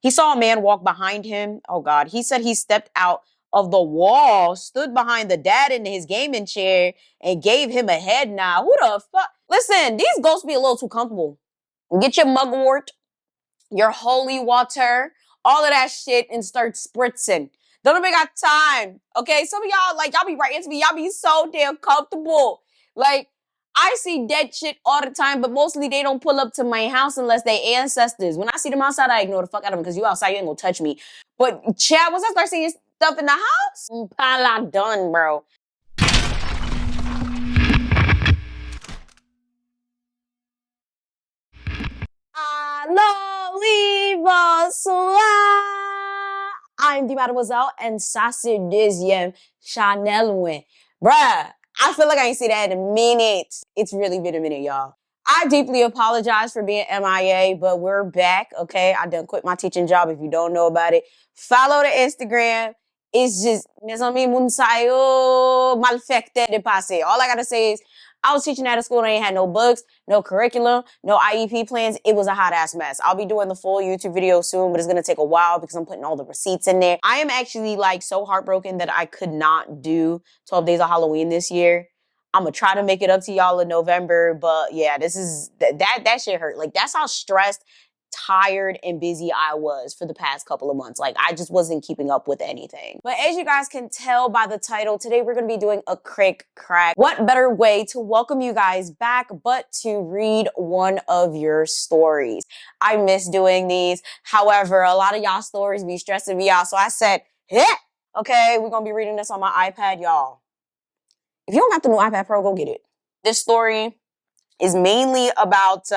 He saw a man walk behind him. Oh, God. He said he stepped out of the wall, stood behind the dad in his gaming chair, and gave him a head nod. Who the fuck? Listen, these ghosts be a little too comfortable. Get your mugwort, your holy water, all of that shit, and start spritzing. Don't even got time, okay? Some of y'all, like, y'all be right into me. Y'all be so damn comfortable. Like, I see dead shit all the time, but mostly they don't pull up to my house unless they ancestors. When I see them outside, I ignore the fuck out of them because you outside, you ain't gonna touch me. But, Chad, once I start seeing stuff in the house, pala done, bro. Hello, bonsoir. I'm the Mademoiselle and ça c'est deuxième Chanel win. Bruh, I feel like I ain't seen that in a minute. It's really been a minute, y'all. I deeply apologize for being MIA, but we're back, okay? I done quit my teaching job if you don't know about it. Follow the Instagram. It's just, mes amis, moun sa yo mal fekte de passe. All I gotta say is, I was teaching at a school that ain't had no books, no curriculum, no IEP plans. It was a hot ass mess. I'll be doing the full YouTube video soon, but it's gonna take a while because I'm putting all the receipts in there. I am actually like so heartbroken that I could not do 12 Days of Halloween this year. I'm gonna try to make it up to y'all in November, but yeah, this is, that shit hurt. Like, that's how stressed, tired, and busy I was for the past couple of months. Like, I just wasn't keeping up with anything. But as you guys can tell by the title, today we're gonna be doing a KRIK KRAK. What better way to welcome you guys back but to read one of your stories? I miss doing these. However, a lot of y'all stories be stressing me out, so I said, yeah, okay, we're gonna be reading this on my iPad, y'all. If you don't got the new iPad Pro, go get it. This story is mainly about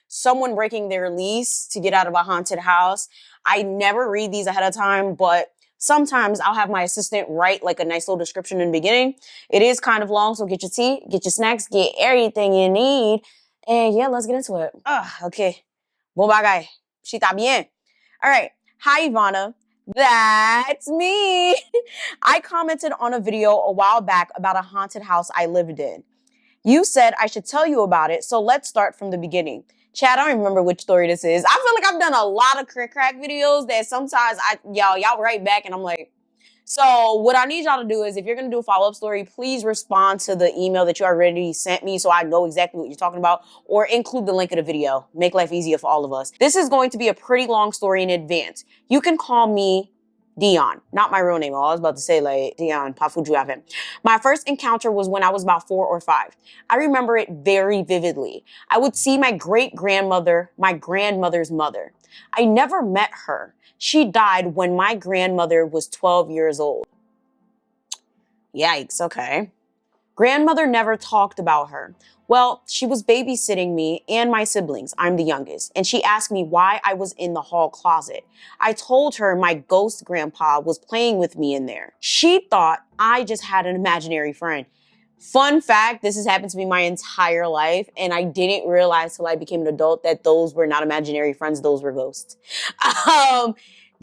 someone breaking their lease to get out of a haunted house. I never read these ahead of time, but sometimes I'll have my assistant write like a nice little description in the beginning. It is kind of long, so get your tea, get your snacks, get everything you need. And yeah, let's get into it. Okay. Bon bagay. Si ta bien. All right. Hi, Yvana. That's me. I commented on a video a while back about a haunted house I lived in. You said I should tell you about it, so let's start from the beginning. Chad, I don't remember which story this is. I feel like I've done a lot of KRIK KRAK videos that sometimes y'all write back and I'm like, so what I need y'all to do is, if you're going to do a follow-up story, please respond to the email that you already sent me so I know exactly what you're talking about, or include the link of the video. Make life easier for all of us. This is going to be a pretty long story in advance. You can call me Dion, not my real name. I was about to say like Dion Pafuju. My first encounter was when I was about 4 or 5. I remember it very vividly. I would see my great-grandmother, my grandmother's mother. I never met her. She died when my grandmother was 12 years old. Yikes, okay. Grandmother never talked about her. Well, she was babysitting me and my siblings. I'm the youngest. And she asked me why I was in the hall closet. I told her my ghost grandpa was playing with me in there. She thought I just had an imaginary friend. Fun fact, this has happened to me my entire life, and I didn't realize till I became an adult that those were not imaginary friends, those were ghosts.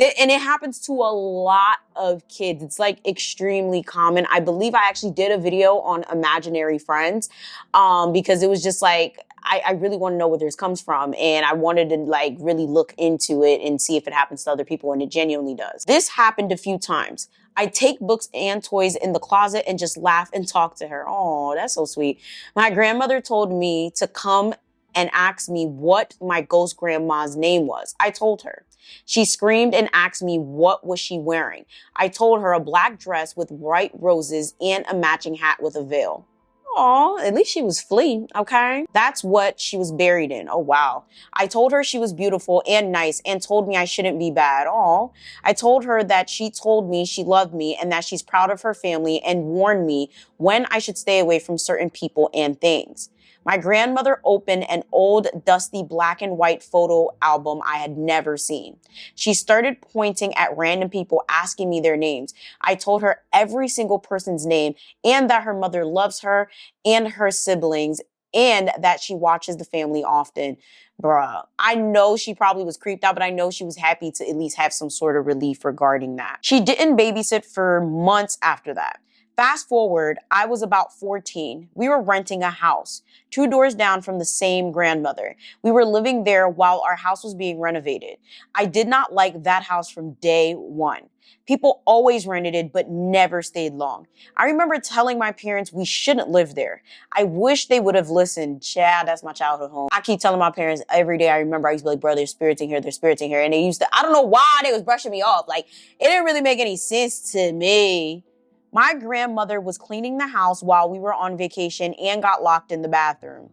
And it happens to a lot of kids. It's like extremely common. I believe I actually did a video on imaginary friends because it was just like, I really want to know where this comes from. And I wanted to like really look into it and see if it happens to other people, and it genuinely does. This happened a few times. I take books and toys in the closet and just laugh and talk to her. Oh, that's so sweet. My grandmother told me to come and asked me what my ghost grandma's name was. I told her. She screamed and asked me what was she wearing. I told her a black dress with white roses and a matching hat with a veil. Aw, at least she was fleeing, okay? That's what she was buried in. Oh, wow. I told her she was beautiful and nice and told me I shouldn't be bad. Aw. I told her that she told me she loved me and that she's proud of her family and warned me when I should stay away from certain people and things. My grandmother opened an old, dusty black and white photo album I had never seen. She started pointing at random people, asking me their names. I told her every single person's name and that her mother loves her and her siblings and that she watches the family often. Bruh, I know she probably was creeped out, but I know she was happy to at least have some sort of relief regarding that. She didn't babysit for months after that. Fast forward, I was about 14. We were renting a house, 2 doors down from the same grandmother. We were living there while our house was being renovated. I did not like that house from day one. People always rented it, but never stayed long. I remember telling my parents we shouldn't live there. I wish they would have listened. Chad, that's my childhood home. I keep telling my parents every day. I remember I used to be like, bro, there's spirits in here, there's spirits in here. And they used to, I don't know why they was brushing me off. Like, it didn't really make any sense to me. My grandmother was cleaning the house while we were on vacation and got locked in the bathroom.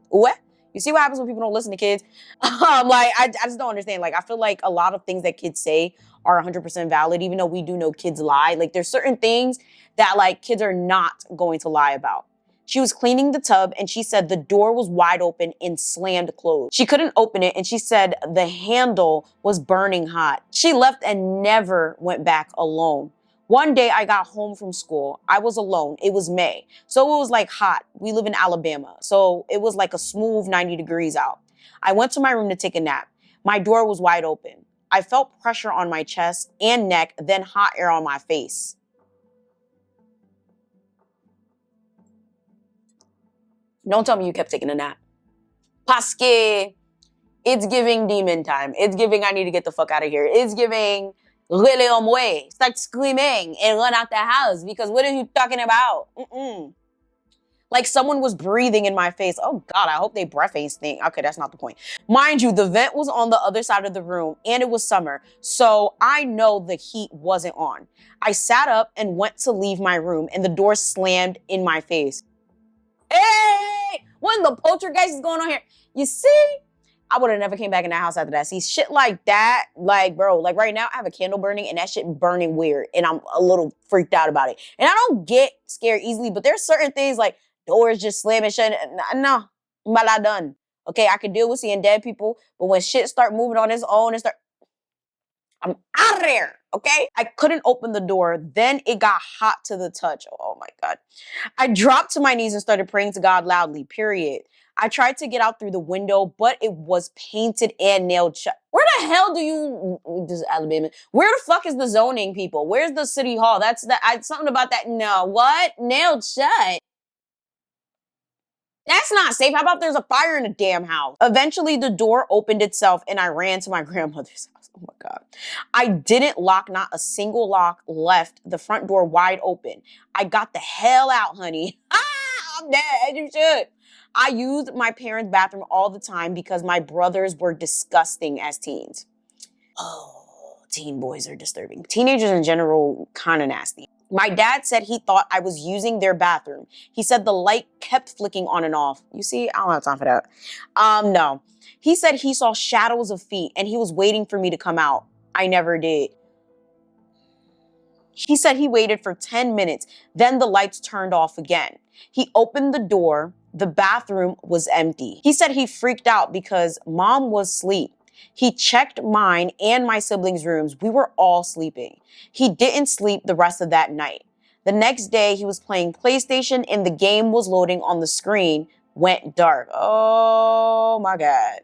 What? You see what happens when people don't listen to kids? I just don't understand. Like, I feel like a lot of things that kids say are 100% valid, even though we do know kids lie. Like, there's certain things that, like, kids are not going to lie about. She was cleaning the tub and she said the door was wide open and slammed closed. She couldn't open it and she said the handle was burning hot. She left and never went back alone. One day I got home from school. I was alone. It was May. So it was like hot. We live in Alabama. So it was like a smooth 90 degrees out. I went to my room to take a nap. My door was wide open. I felt pressure on my chest and neck, then hot air on my face. Don't tell me you kept taking a nap. Parce que it's giving demon time. It's giving I need to get the fuck out of here. It's giving really way. Start screaming and run out the house because what are you talking about? Like someone was breathing in my face. Oh God, I hope they breath ain't stink. Okay, that's not the point. Mind you, the vent was on the other side of the room and it was summer. So I know the heat wasn't on. I sat up and went to leave my room and the door slammed in my face. Hey, what in the poltergeist is going on here? You see? I would have never came back in that house after that. See, shit like that, like, bro, like right now I have a candle burning and that shit burning weird and I'm a little freaked out about it. And I don't get scared easily, but there's certain things like doors just slamming shut. No, I'm done. Okay, I can deal with seeing dead people, but when shit start moving on its own and I'm out of there, okay? I couldn't open the door. Then it got hot to the touch. Oh my God. I dropped to my knees and started praying to God loudly, period. I tried to get out through the window, but it was painted and nailed shut. Where the hell do you, this is Alabama, where the fuck is the zoning people? Where's the city hall? Something about that. No, what? Nailed shut. That's not safe. How about there's a fire in the damn house? Eventually, the door opened itself and I ran to my grandmother's house. Oh my God. I didn't lock, not a single lock, left the front door wide open. I got the hell out, honey. I'm dead, you should. I used my parents' bathroom all the time because my brothers were disgusting as teens. Oh, teen boys are disturbing. Teenagers in general, kind of nasty. My dad said he thought I was using their bathroom. He said the light kept flicking on and off. You see, I don't have time for that. No. He said he saw shadows of feet and he was waiting for me to come out. I never did. He said he waited for 10 minutes. Then the lights turned off again. He opened the door. The bathroom was empty. He said he freaked out because mom was asleep. He checked mine and my siblings' rooms. We were all sleeping. He didn't sleep the rest of that night. The next day, he was playing PlayStation and the game was loading on the screen. Went dark. Oh my God.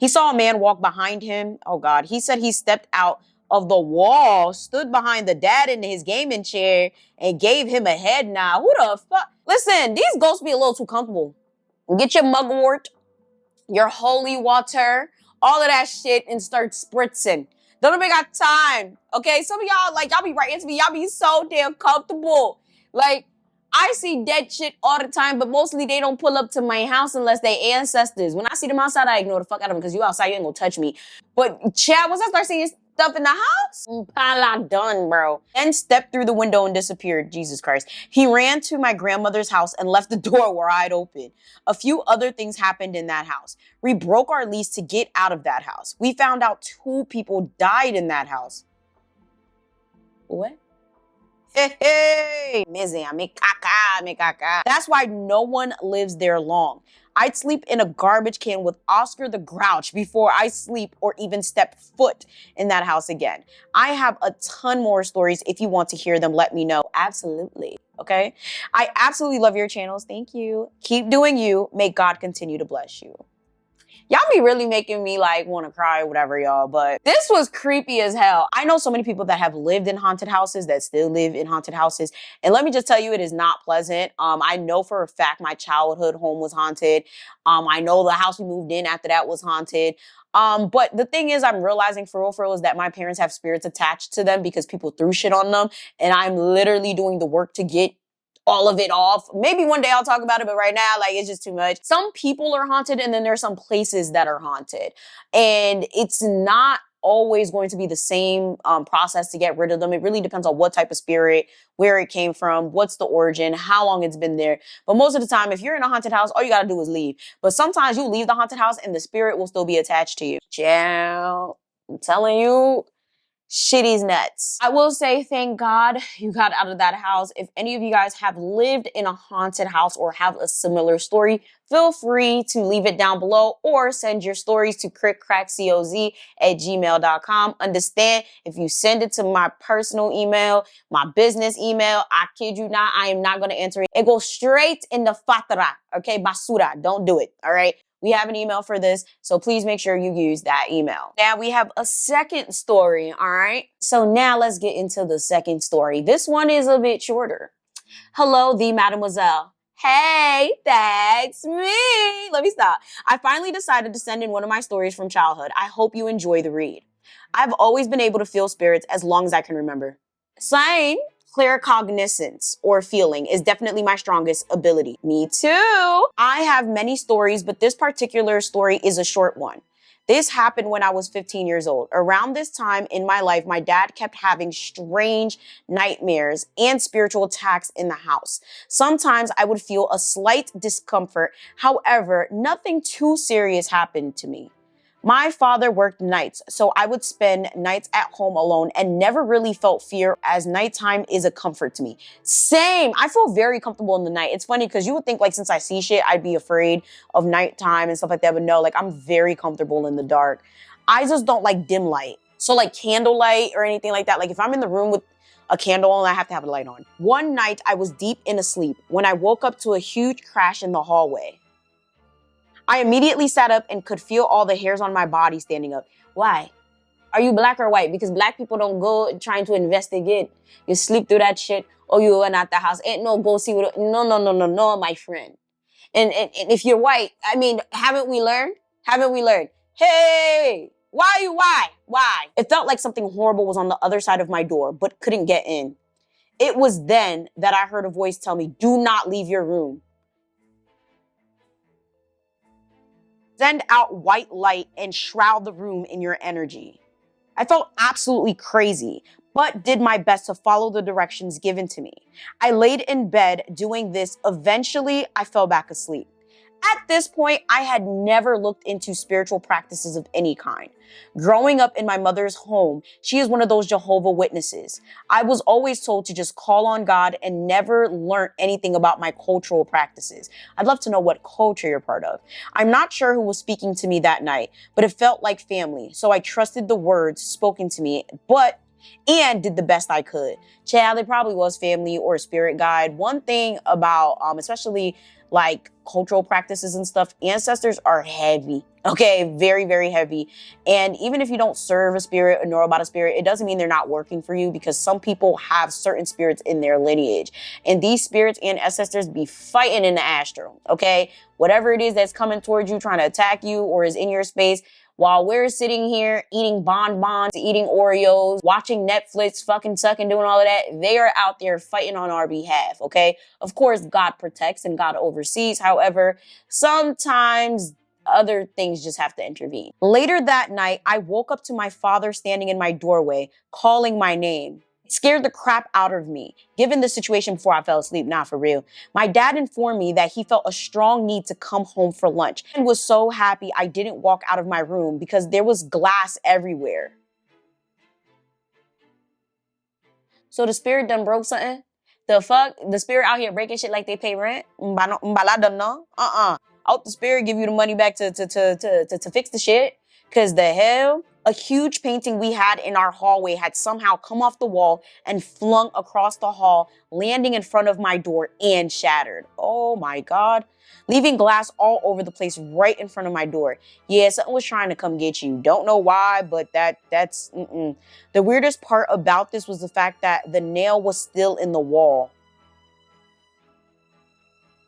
He saw a man walk behind him. Oh God. He said he stepped out of the wall, stood behind the dad in his gaming chair, and gave him a head nod. Who the fuck? Listen, these ghosts be a little too comfortable. Get your mugwort, your holy water, all of that shit, and start spritzing. Don't even got time, okay? Some of y'all, like, y'all be right into me. Y'all be so damn comfortable. Like, I see dead shit all the time, but mostly they don't pull up to my house unless they ancestors. When I see them outside, I ignore the fuck out of them because you outside, you ain't gonna touch me. But, Chad, once I start seeing stuff in the house, pala done, bro. Then stepped through the window and disappeared. Jesus Christ. He ran to my grandmother's house and left the door wide open. A few other things happened in that house. We broke our lease to get out of that house. We found out 2 people died in that house. What? Hey, me caca. That's why no one lives there long. I'd sleep in a garbage can with Oscar the Grouch before I sleep or even step foot in that house again. I have a ton more stories. If you want to hear them, let me know. Absolutely. Okay? I absolutely love your channels. Thank you. Keep doing you. May God continue to bless you. Y'all be really making me like want to cry or whatever, y'all. But this was creepy as hell. I know so many people that have lived in haunted houses that still live in haunted houses. And let me just tell you, it is not pleasant. I know for a fact my childhood home was haunted. I know the house we moved in after that was haunted. But the thing is, I'm realizing for real is that my parents have spirits attached to them because people threw shit on them. And I'm literally doing the work to get all of it off. Maybe one day I'll talk about it, but right now, like, it's just too much. Some people are haunted, and then there's some places that are haunted. And it's not always going to be the same process to get rid of them. It really depends on what type of spirit, where it came from, what's the origin, how long it's been there. But most of the time, if you're in a haunted house, all you gotta do is leave. But sometimes you leave the haunted house and the spirit will still be attached to you. Child, I'm telling you, shitty's nuts. I will say, thank God you got out of that house. If any of you guys have lived in a haunted house or have a similar story, feel free to leave it down below or send your stories to KrikKrakCOZ@gmail.com. Understand, if you send it to my personal email, my business email, I kid you not, I am not going to answer it. It goes straight in the fatra, okay? Basura. Don't do it, all right? We have an email for this, so please make sure you use that email. Now we have a second story, all right? So now let's get into the second story. This one is a bit shorter. Hello, the Mademoiselle. Hey, that's me. Let me stop. I finally decided to send in one of my stories from childhood. I hope you enjoy the read. I've always been able to feel spirits as long as I can remember. Same. Claircognizance or feeling is definitely my strongest ability. Me too. I have many stories, but this particular story is a short one. This happened when I was 15 years old. Around this time in my life, my dad kept having strange nightmares and spiritual attacks in the house. Sometimes I would feel a slight discomfort. However, nothing too serious happened to me. My father worked nights, so I would spend nights at home alone and never really felt fear, as nighttime is a comfort to me. Same. I feel very comfortable in the night. It's funny because you would think, like, since I see shit, I'd be afraid of nighttime and stuff like that. But no, like, I'm very comfortable in the dark. I just don't like dim light. So like candlelight or anything like that. Like if I'm in the room with a candle on, I have to have a light on. One night I was deep in a sleep when I woke up to a huge crash in the hallway. I immediately sat up and could feel all the hairs on my body standing up. Why? Are you black or white? Because black people don't go trying to investigate. You sleep through that shit or you run out the house. Ain't no go see what... No, my friend. And if you're white, I mean, haven't we learned? Haven't we learned? Hey, why? It felt like something horrible was on the other side of my door, but couldn't get in. It was then that I heard a voice tell me, do not leave your room. Send out white light and shroud the room in your energy. I felt absolutely crazy, but did my best to follow the directions given to me. I laid in bed doing this. Eventually, I fell back asleep. At this point, I had never looked into spiritual practices of any kind. Growing up in my mother's home, she is one of those Jehovah's Witnesses. I was always told to just call on God and never learn anything about my cultural practices. I'd love to know what culture you're part of. I'm not sure who was speaking to me that night, but it felt like family. So I trusted the words spoken to me, and did the best I could. Child, it probably was family or a spirit guide. One thing about, especially like cultural practices and stuff, ancestors are heavy. Okay, very, very heavy. And even if you don't serve a spirit or know about a spirit, it doesn't mean they're not working for you, because some people have certain spirits in their lineage. And these spirits and ancestors be fighting in the astral, okay? Whatever it is that's coming towards you, trying to attack you or is in your space, while we're sitting here eating bonbons, eating Oreos, watching Netflix, fucking sucking, doing all of that, they are out there fighting on our behalf, okay? Of course, God protects and God oversees. However, sometimes other things just have to intervene. Later that night, I woke up to my father standing in my doorway, calling my name. It scared the crap out of me, given the situation before I fell asleep. Nah, for real. My dad informed me that he felt a strong need to come home for lunch and was so happy I didn't walk out of my room because there was glass everywhere. So the spirit done broke something? The fuck? The spirit out here breaking shit like they pay rent? Mbala done no? Out the spirit give you the money back to fix the shit? Cause the hell? A huge painting we had in our hallway had somehow come off the wall and flung across the hall, landing in front of my door and shattered. Oh my God. Leaving glass all over the place right in front of my door. Yeah, something was trying to come get you. Don't know why, but that's. The weirdest part about this was the fact that the nail was still in the wall.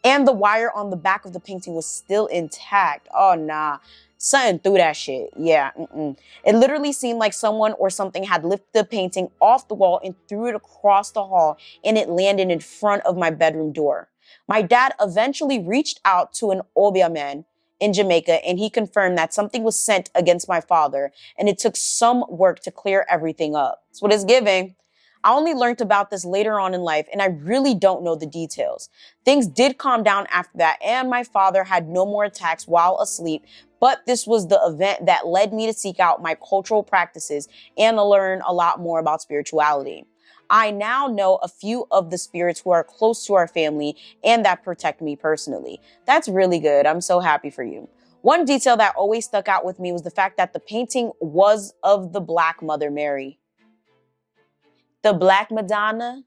And the wire on the back of the painting was still intact. Oh, nah. Something threw that shit. Yeah. It literally seemed like someone or something had lifted the painting off the wall and threw it across the hall, and it landed in front of my bedroom door. My dad eventually reached out to an Obia man in Jamaica, and he confirmed that something was sent against my father, and it took some work to clear everything up. That's what it's giving. I only learned about this later on in life, and I really don't know the details. Things did calm down after that, and my father had no more attacks while asleep, but this was the event that led me to seek out my cultural practices and to learn a lot more about spirituality. I now know a few of the spirits who are close to our family and that protect me personally. That's really good. I'm so happy for you. One detail that always stuck out with me was the fact that the painting was of the Black Mother Mary. The Black Madonna.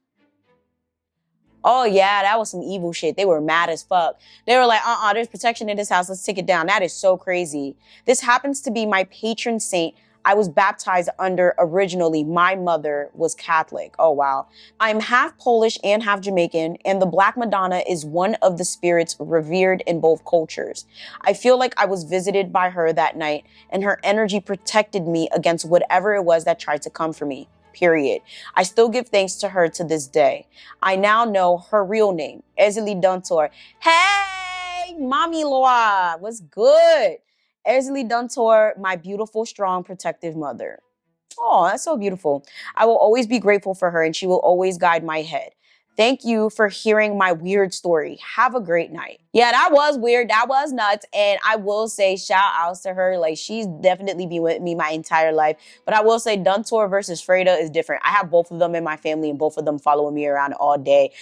Oh yeah, that was some evil shit. They were mad as fuck. They were like, there's protection in this house. Let's take it down. That is so crazy. This happens to be my patron saint. I was baptized under originally. My mother was Catholic. Oh wow. I'm half Polish and half Jamaican, and the Black Madonna is one of the spirits revered in both cultures. I feel like I was visited by her that night, and her energy protected me against whatever it was that tried to come for me. Period. I still give thanks to her to this day. I now know her real name, Ezeli Duntor. Hey, Mommy Loa, what's good? Ezeli Duntor, my beautiful, strong, protective mother. Oh, that's so beautiful. I will always be grateful for her, and she will always guide my head. Thank you for hearing my weird story. Have a great night. Yeah, that was weird. That was nuts. And I will say shout outs to her. Like, she's definitely been with me my entire life. But I will say Duntor versus Freda is different. I have both of them in my family, and both of them following me around all day.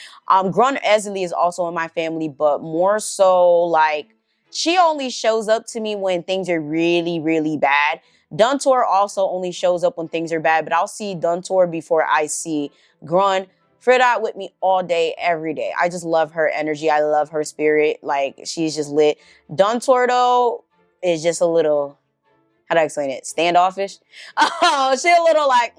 Grun Ezeli is also in my family, but more so like she only shows up to me when things are really, really bad. Duntor also only shows up when things are bad, but I'll see Duntor before I see Grun. Frida with me all day, every day. I just love her energy. I love her spirit. Like, she's just lit. Duntor, though, is just a little, how do I explain it? Standoffish. Oh, she a little like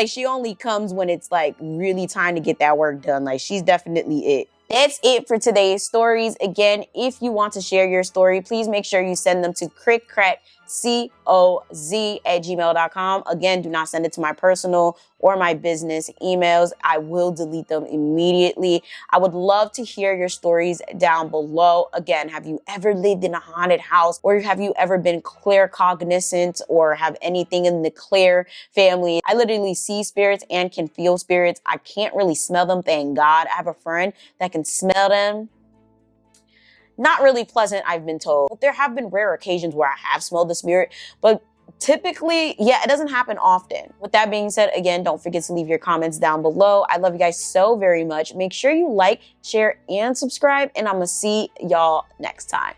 she only comes when it's like really time to get that work done. Like, she's definitely it. That's it for today's stories. Again, if you want to share your story, please make sure you send them to KrikKrakCOZ@gmail.com. Again, do not send it to my personal or my business emails. I will delete them immediately. I would love to hear your stories down below. Again, have you ever lived in a haunted house, or have you ever been claircognizant, or have anything in the Claire family? I literally see spirits and can feel spirits. I can't really smell them, thank God. I have a friend that can smell them. Not really pleasant, I've been told. But there have been rare occasions where I have smelled the spirit, but typically, yeah, it doesn't happen often. With that being said, again, don't forget to leave your comments down below. I love you guys so very much. Make sure you like, share, and subscribe, and I'm gonna see y'all next time.